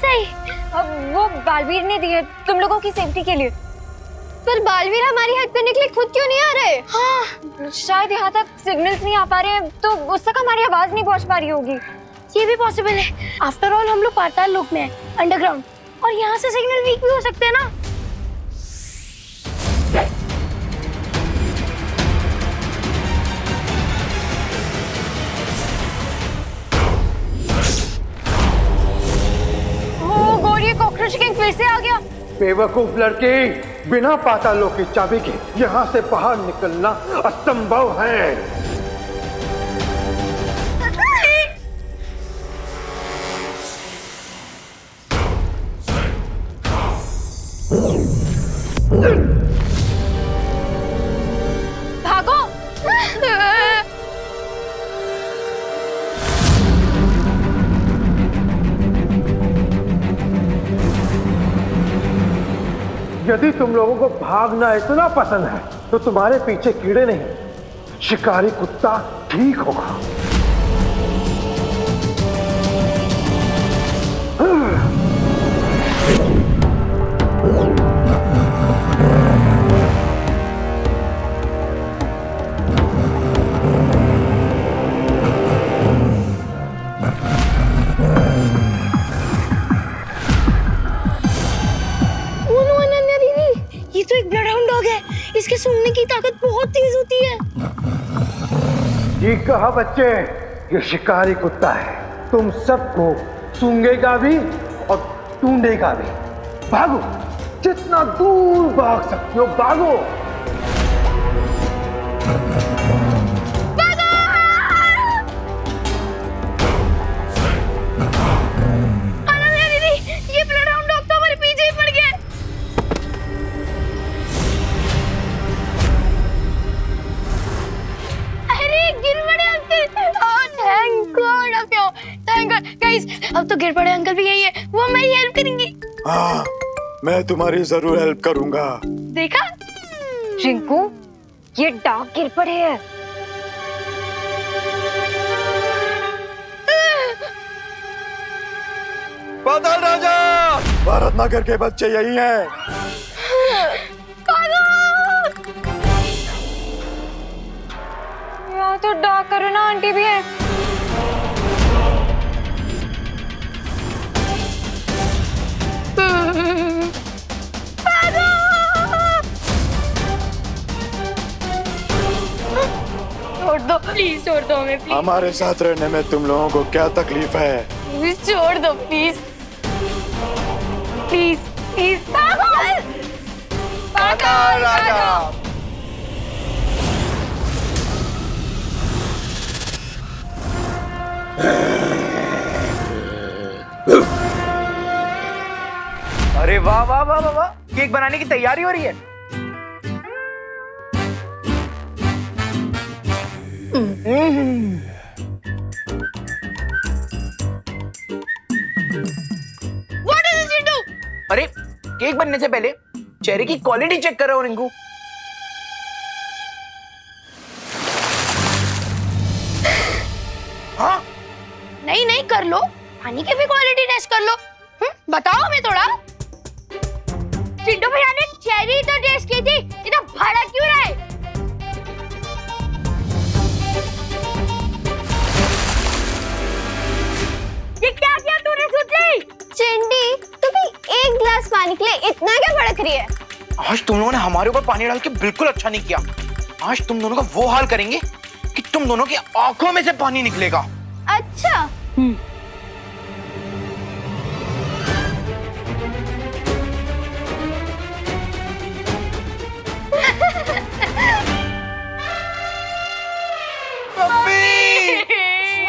चाहिए? वो बालवीर ने दिए तुम लोगों की सेफ्टी के लिए। पर बालवीर हमारी हेल्प करने के लिए खुद क्यों नहीं आ रहे? हाँ, शायद यहाँ तक सिग्नल्स नहीं आ पा रहे हैं, तो उस तक हमारी आवाज नहीं पहुँच पा रही होगी। ये भी पॉसिबल है। आफ्टर ऑल हम लोग पाताल लोक में हैं, अंडरग्राउंड, और यहाँ से सिग्नल वीक भी हो सकते हैं ना। वो गौरी कॉकरोच किंग फिर से आ गया। बेवकूफ लड़की, बिना पातालों की चाबी के यहाँ से बाहर निकलना असंभव है। भागो। यदि तुम लोगों को भागना इतना पसंद है तो तुम्हारे पीछे कीड़े नहीं, शिकारी कुत्ता ठीक होगा। ये तो एक ब्लड हाउंड डॉग है। इसके सूंघने की ताकत बहुत तेज होती है। ठीक कहा बच्चे, ये शिकारी कुत्ता है, तुम सबको सूंघेगा भी और ढूंढेगा भी। भागो, जितना दूर भाग सकते हो भागो। ये ब्लड हाउंड डॉग तो हमारे पीछे ही पड़ गया। अरे गिर पड़े uncle. Oh thank God, thank God guys, अब तो गिर पड़े अंकल भी यही है, वो हमारी हेल्प करेंगे। हाँ, मैं तुम्हारी जरूर हेल्प करूंगा। देखा रिंकू, ये डॉग गिर पड़े हैं। पाताल राजा, भारत नगर के बच्चे यही हैं। यहाँ तो डॉग करुणा आंटी भी है। छोड़ दो प्लीज, छोड़ दो हमें प्लीज। हमारे साथ रहने में तुम लोगों को क्या तकलीफ है? प्लीज छोड़ दो प्लीज, प्लीज प्लीज। पाताल राजा। अरे वाह वाह वाह वाह वाह, केक बनाने की तैयारी हो रही है। What is this you do? अरे केक बनने से पहले चेहरे की क्वालिटी चेक कर रहा हूँ रिंकू। हाँ नहीं नहीं, कर लो, पानी की भी क्वालिटी टेस्ट कर लो। बताओ हमें थोड़ा। चिंटू भैया ने चेरी तो टेस्ट की थी, इतना भाड़ा क्यों रहा है? ये क्या किया तूने सुतली? चिंटी, तू भी एक गिलास पानी के लिए इतना क्या भड़क रही है? आज तुम लोगों ने हमारे ऊपर पानी डाल के बिल्कुल अच्छा नहीं किया। आज तुम दोनों का वो हाल करेंगे कि तुम दोनों की आंखों में से पानी निकलेगा। अच्छा।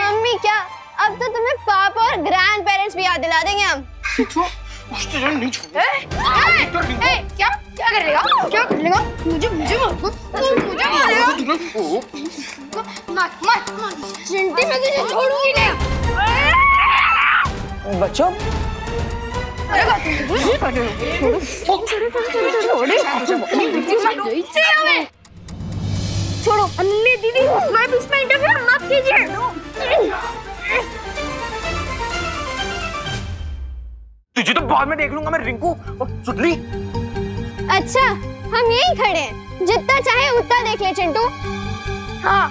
मम्मी क्या, अब तो तुम्हें पापा और ग्रैंड पेरेंट्स भी याद दिला देंगे हम। नहीं छोड़ूंगा। क्या क्या कर लेगा, क्या कर लेगा? मुझे मुझे मुझे मारेगा। मत मत मत चिंटी, मैं तुझे छोड़ूंगी नहीं। बच्चों छोड़ो अन्नी दीदी, मैं भी इसमें इंटरफेयर मत कीजिए। बाद में देख लूंगा मैं रिंकू और सुतली। अच्छा, हम यहीं खड़े हैं, जितना चाहे उतना देख ले चिंटू। हाँ,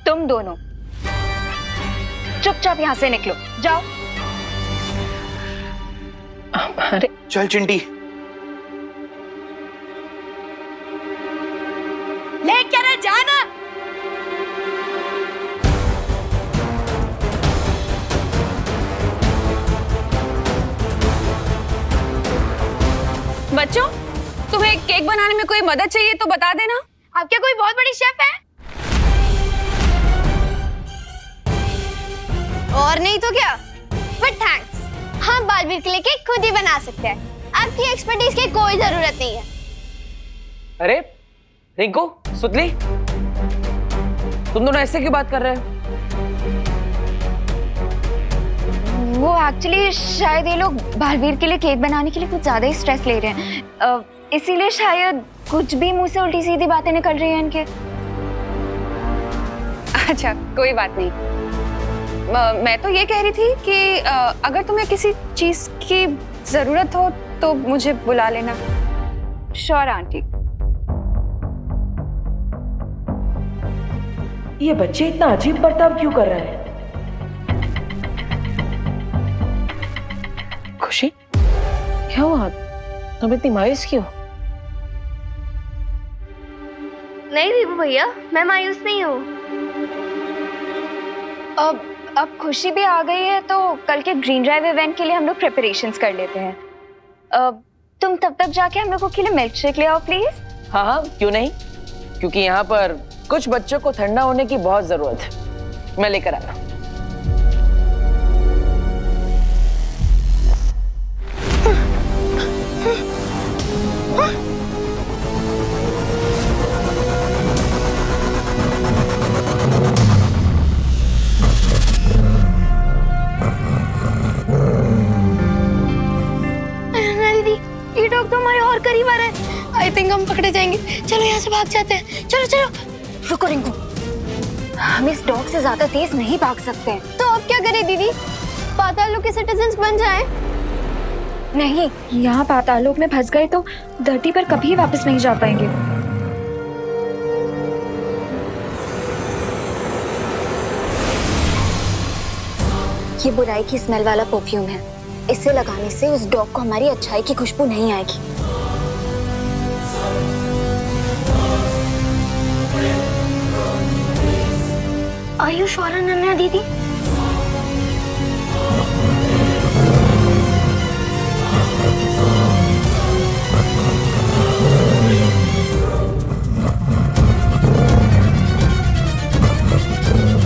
तुम दोनों चुपचाप यहाँ से निकलो, जाओ। अरे चल चिंटी। लेकर जाना। बच्चों, तुम्हें केक बनाने में कोई मदद चाहिए तो बता देना। आप क्या कोई बहुत बड़ी शेफ है? और नहीं तो क्या, बट थैंक्स, हम बालवीर के लिए केक खुद ही बना सकते हैं। आपकी एक्सपर्टीज की कोई जरूरत नहीं है। अरे रिंकू, सुतली, तुम दोनों ऐसे क्यों बात कर रहे हो? वो एक्चुअली शायद ये लोग बालवीर के लिए केक बनाने के लिए कुछ ज्यादा ही स्ट्रेस ले रहे हैं, इसीलिए शायद कुछ भी मुंह से उल्टी सीधी बातें निकल रही हैं इनके। अच्छा, कोई बात नहीं। मैं तो ये कह रही थी कि अगर तुम्हें किसी चीज की जरूरत हो तो मुझे बुला लेना। Sure aunty. ये बच्चे इतना अजीब बर्ताव क्यों कर रहे हैं? खुशी, क्या हुआ? तुम इतनी मायूस क्यों? नहीं दीपू भैया, मैं मायूस नहीं हूँ। अब खुशी भी आ गई है तो कल के ग्रीन ड्राइव इवेंट के लिए हम लोग प्रिपरेशंस कर लेते हैं। तुम तब तक जाके हम लोगों के लिए मिल्क शेक ले आओ प्लीज। हाँ हाँ, क्यों नहीं, क्योंकि यहाँ पर कुछ बच्चों को ठंडा होने की बहुत जरूरत है। मैं लेकर आया। दीदी, ये डॉग तो हमारे और करीब आ रहा है। आई थिंक हम पकड़े जाएंगे। चलो यहाँ से भाग जाते हैं। चलो चलो। रुको रिंकू, हम इस डॉग से ज्यादा तेज नहीं भाग सकते। तो अब क्या करें दीदी? पाताल लोक के सिटीजन्स बन जाएं? नहीं, यहाँ पाताल लोक में फंस गए तो धरती पर कभी वापस नहीं जा पाएंगे। ये बुराई की स्मेल वाला परफ्यूम है, इसे लगाने से उस डॉग को हमारी अच्छाई की खुशबू नहीं आएगी। Are you sure, अनन्या दीदी?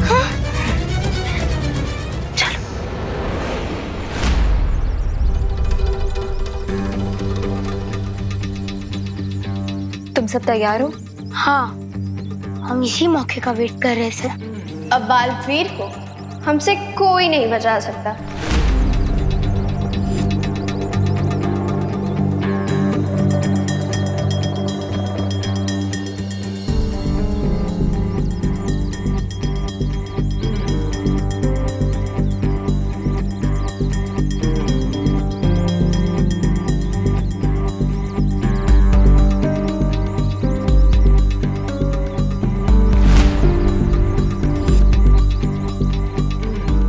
हाँ? चलो। तुम सब तैयार हो? हाँ, हम इसी मौके का वेट कर रहे थे। अब बालवीर को हमसे कोई नहीं बचा सकता।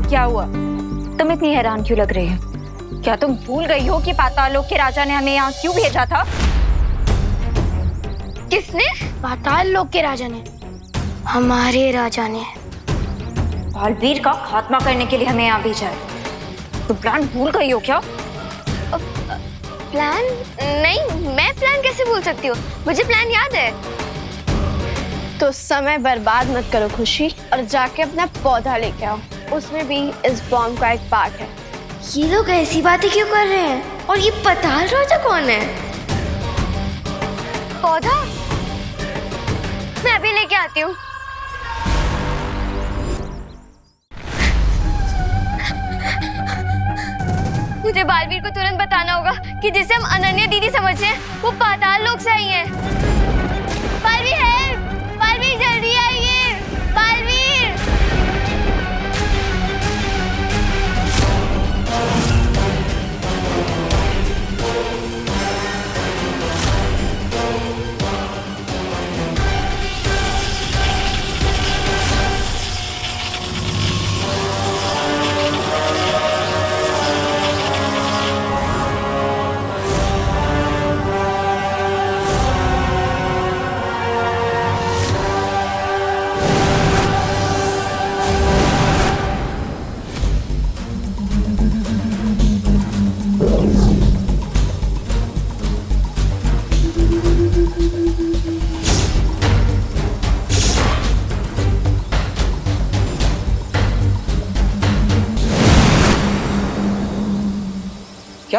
क्या हुआ? तुम इतनी हैरान क्यों लग रही हो? क्या तुम भूल गई हो कि पाताल लोक के राजा ने हमें यहाँ क्यों भेजा था? किसने? पाताल लोक के राजा ने। हमारे राजा ने। बालवीर का खात्मा करने के लिए हमें यहाँ भेजा है। तुम प्लान भूल गई हो क्या? प्लान? नहीं, मैं प्लान कैसे भूल सकती हूँ? मुझे प्लान याद है। तो समय बर्बाद मत करो खुशी, और जाके अपना पौधा लेके आओ, उसमें भी इस बॉम्ब का एक पार्ट है। ये लोग ऐसी बातें क्यों कर रहे हैं? और ये पाताल राजा कौन है? पौधा? मैं अभी लेके आती हूँ। मुझे बालवीर को तुरंत बताना होगा कि जिसे हम अनन्या दीदी समझते हैं वो पाताल लोक से आई है। बालवीर है, बालवीर जल्दी आइए, बालवीर।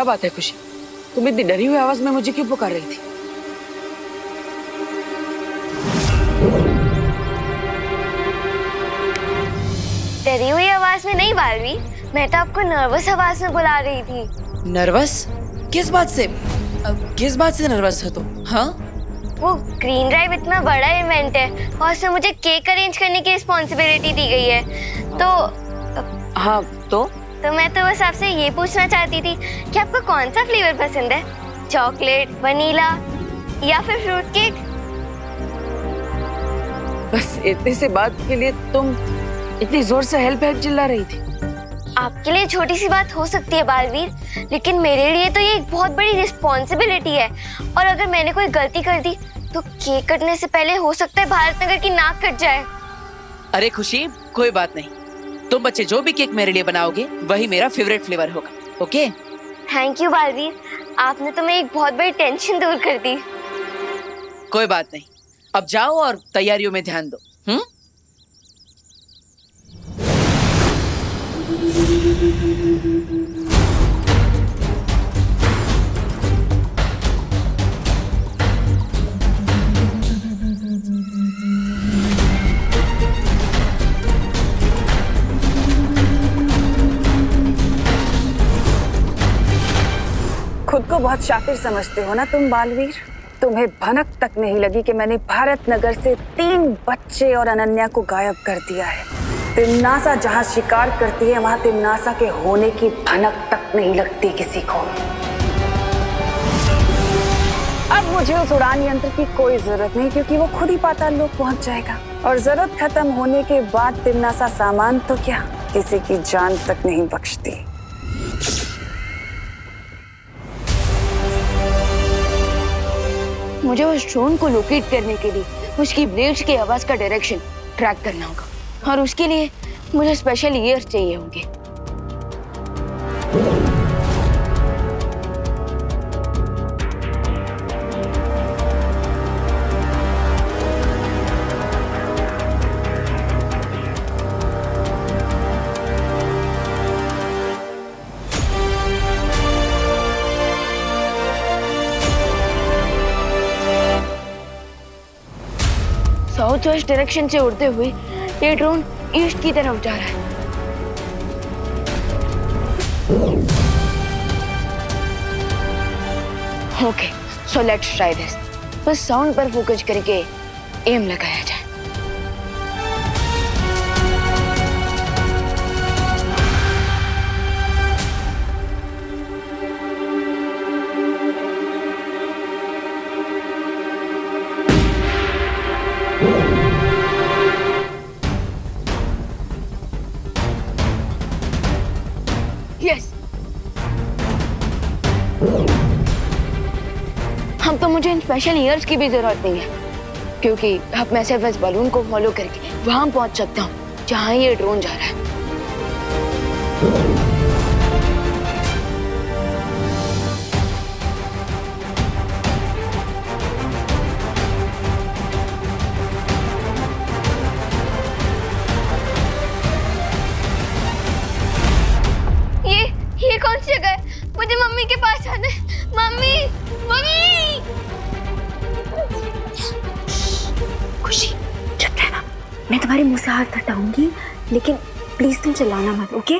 क्या बात है खुशी, तुम इतनी डरी हुई आवाज में मुझे क्यों पुकार रही थी? डरी हुई आवाज में नहीं बालवी, मैं तो आपको नर्वस आवाज में बुला रही थी। नर्वस? किस बात से? किस बात से नर्वस हो तुम? हाँ, वो ग्रीन ड्राइव इतना बड़ा इवेंट है और उसमें मुझे केक अरेंज करने की रिस्पॉन्सिबिलिटी दी गई है, तो हाँ तो मैं तो बस आपसे ये पूछना चाहती थी कि आपको कौन सा फ्लेवर पसंद है, चॉकलेट, वनीला या फिर फ्रूट केक? बस इतनी सी बात के लिए तुम इतनी जोर से हेल्प हेल्प चिल्ला रही थी? आपके लिए छोटी सी बात हो सकती है बालवीर, लेकिन मेरे लिए तो ये एक बहुत बड़ी रिस्पॉन्सिबिलिटी है, और अगर मैंने कोई गलती कर दी तो केक कटने से पहले हो सकता है भारत नगर की नाक कट जाए। अरे खुशी, कोई बात नहीं, तुम बच्चे जो भी केक मेरे लिए बनाओगे वही मेरा फेवरेट फ्लेवर होगा, ओके? थैंक यू बालवीर, आपने तो मेरी एक बहुत बड़ी टेंशन दूर कर दी। कोई बात नहीं, अब जाओ और तैयारियों में ध्यान दो। खुद को बहुत शातिर समझते हो ना तुम बालवीर? तुम्हें भनक तक नहीं लगी कि मैंने भारत नगर से 3 बच्चे और अनन्या को गायब कर दिया है। तिमनासा जहाँ शिकार करती है वहाँ तिमनासा के होने की भनक तक नहीं लगती किसी को। अब मुझे उस उड़ान यंत्र की कोई जरूरत नहीं, क्योंकि वो खुद ही पाताल लोक पहुँच जाएगा, और जरूरत खत्म होने के बाद तिमनासा सामान तो क्या, किसी की जान तक नहीं बख्शती। मुझे उस ड्रोन को लोकेट करने के लिए उसकी ब्लेड्स की आवाज का डायरेक्शन ट्रैक करना होगा, और उसके लिए मुझे स्पेशल ईयर्स चाहिए होंगे। साउथ वेस्ट डायरेक्शन से उड़ते हुए ये ड्रोन ईस्ट की तरफ जा रहा है। Okay, so let's try this. बस साउंड पर फोकस करके एम लगाया जाए। यस, हम तो मुझे इन स्पेशल ईयर्स की भी जरूरत नहीं है, क्योंकि अब मैं सिर्फ इस बलून को फॉलो करके वहां पहुंच सकता हूँ जहां ये ड्रोन जा रहा है। ये कौन सी जगह है? मुझे मम्मी के पास जाना है। Mummy, mummy! खुशी, चुप रहना। मैं तुम्हारे मुंह से हाथ हटाऊंगी, लेकिन प्लीज तुम चिल्लाना मत, ओके?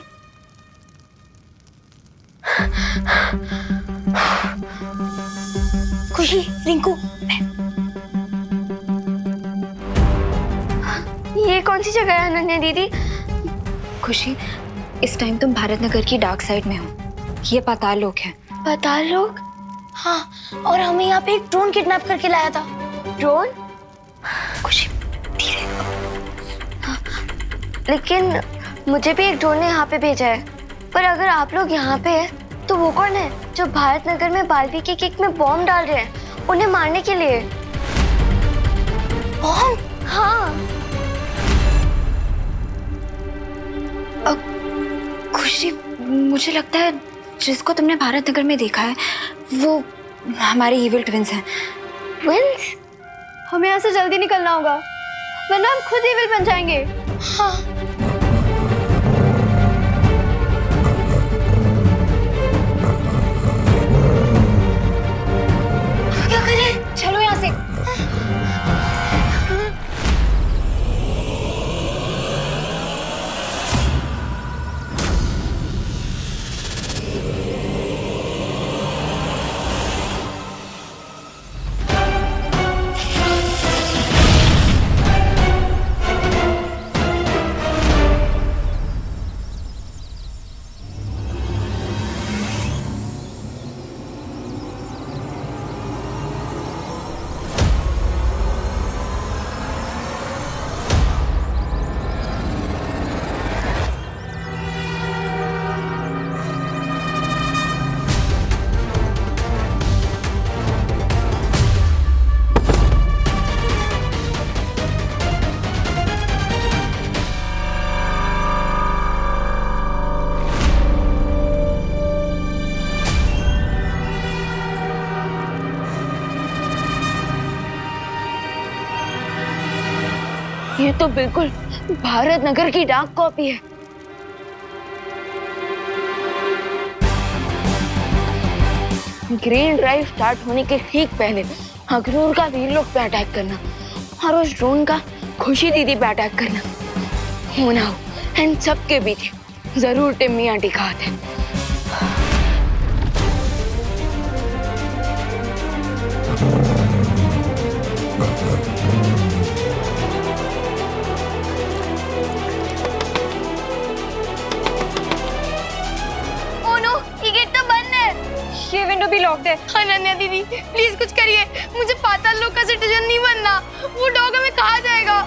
खुशी, रिंकू, ये कौन सी जगह है अनन्या दीदी? खुशी, इस टाइम तुम भारत नगर की डार्क साइड में हो। ये पाताल लोक है। पाताल लोक? हाँ, और हमें यहाँ पे एक ड्रोन किडनैप करके लाया था। ड्रोन? खुशी, धीरे। हाँ, लेकिन मुझे भी एक ड्रोन ने यहाँ पे भेजा है। पर अगर आप लोग यहाँ पे हैं, तो वो कौन है जो भारत नगर में बालवी के केक में बॉम्ब डाल रहे हैं उन्हें मारने के लिए? बॉम्ब? हाँ। खुशी, मुझे लगता है जिसको तुमने भारत नगर में देखा है वो हमारे इविल ट्विंस हैं। ट्विंस? हमें यहाँ से जल्दी निकलना होगा, वरना हम खुद इविल बन जाएंगे। हाँ। ये तो बिल्कुल भारत नगर की डाक कॉपी है। ग्रीन ड्राइव स्टार्ट होने के ठीक पहले अखनूर का वीर लोग पे अटैक करना और उस ड्रोन का खुशी दीदी पे अटैक करना होना हो, इन सब के बीच जरूर टिम्मी आंटी का हाथ है। ये विंडो भी लॉक्ड है। अनन्या दीदी प्लीज कुछ करिए, मुझे पाताल लोक का सिटीजन नहीं बनना, वो डॉग हमें खा जाएगा।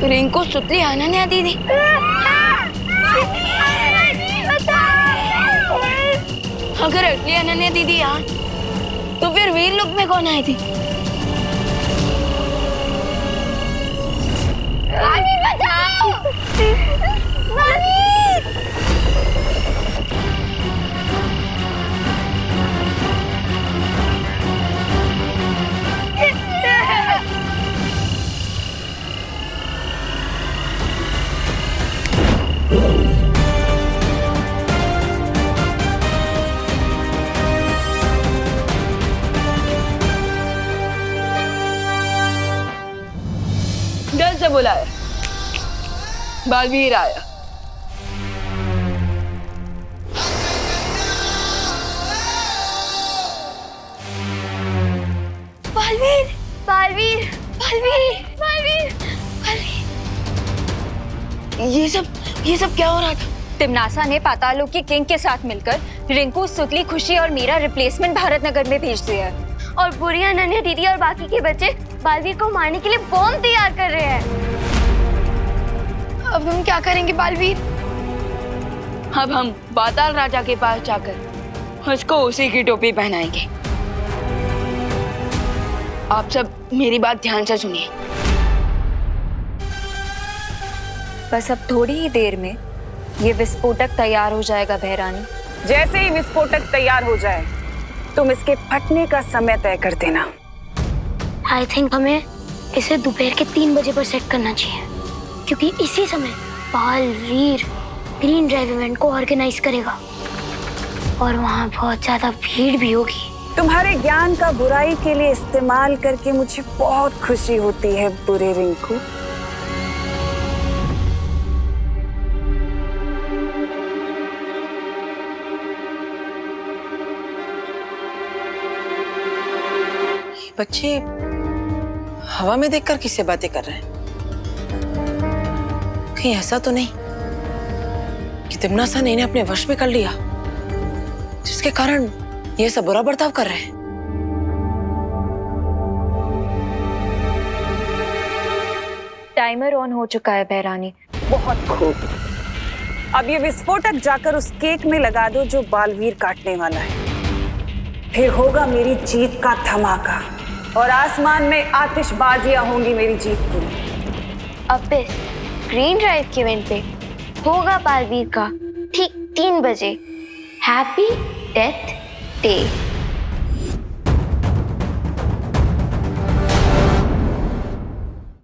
रिंकू सुतली अनन्या दीदी। अगर असली अनन्या दीदी यहाँ तो फिर वीर लोक में कौन आई थी? बचाओ! डर से बुलाया, बालवीर आया। बालवीर, बालवीर, बालवीर, बालवीर, बालवीर। ये सब क्या हो रहा था? तिमनासा ने पाताल लोक की किंग के साथ मिलकर रिंकू, सुतली, खुशी और मीरा रिप्लेसमेंट भारत नगर में भेज दिया है। और बुरी अनन्या दीदी और बाकी के बच्चे बालवीर को मारने के लिए बॉम्ब तैयार कर रहे हैं। अब हम क्या करेंगे बालवीर? अब हम पाताल राजा के पास जाकर उसको उसी की टोपी पहनाएंगे। आप सब मेरी बात ध्यान से सुनिए। बस अब थोड़ी ही देर में ये विस्फोटक तैयार हो जाएगा बहरानी। जैसे ही विस्फोटक तैयार हो जाए तुम इसके फटने का समय तय कर देना। आई थिंक हमें इसे दोपहर के 3 बजे पर सेट करना चाहिए, क्योंकि इसी समय बालवीर ग्रीन ड्राइव इवेंट को ऑर्गेनाइज करेगा और वहाँ बहुत ज्यादा भीड़ भी होगी। तुम्हारे ज्ञान का बुराई के लिए इस्तेमाल करके मुझे बहुत खुशी होती है बुरे रिंकू। बच्चे हवा में देखकर किससे बातें कर रहे हैं? कहीं ऐसा तो नहीं कि तिमनासा ने इन्हें अपने वश में कर लिया, जिसके कारण ये सब बुरा बर्ताव कर रहे हैं? टाइमर ऑन हो चुका है बहरानी। बहुत खूब। अब ये विस्फोटक जाकर उस केक में लगा दो जो बालवीर काटने वाला है। फिर होगा मेरी जीत का धमाका और आसमान में आतिशबाजियां होंगी मेरी जीत की। अब इस ग्रीन ड्राइव के इवेंट पे होगा बालवीर का ठीक 3 बजे हैप्पी डेथ डे।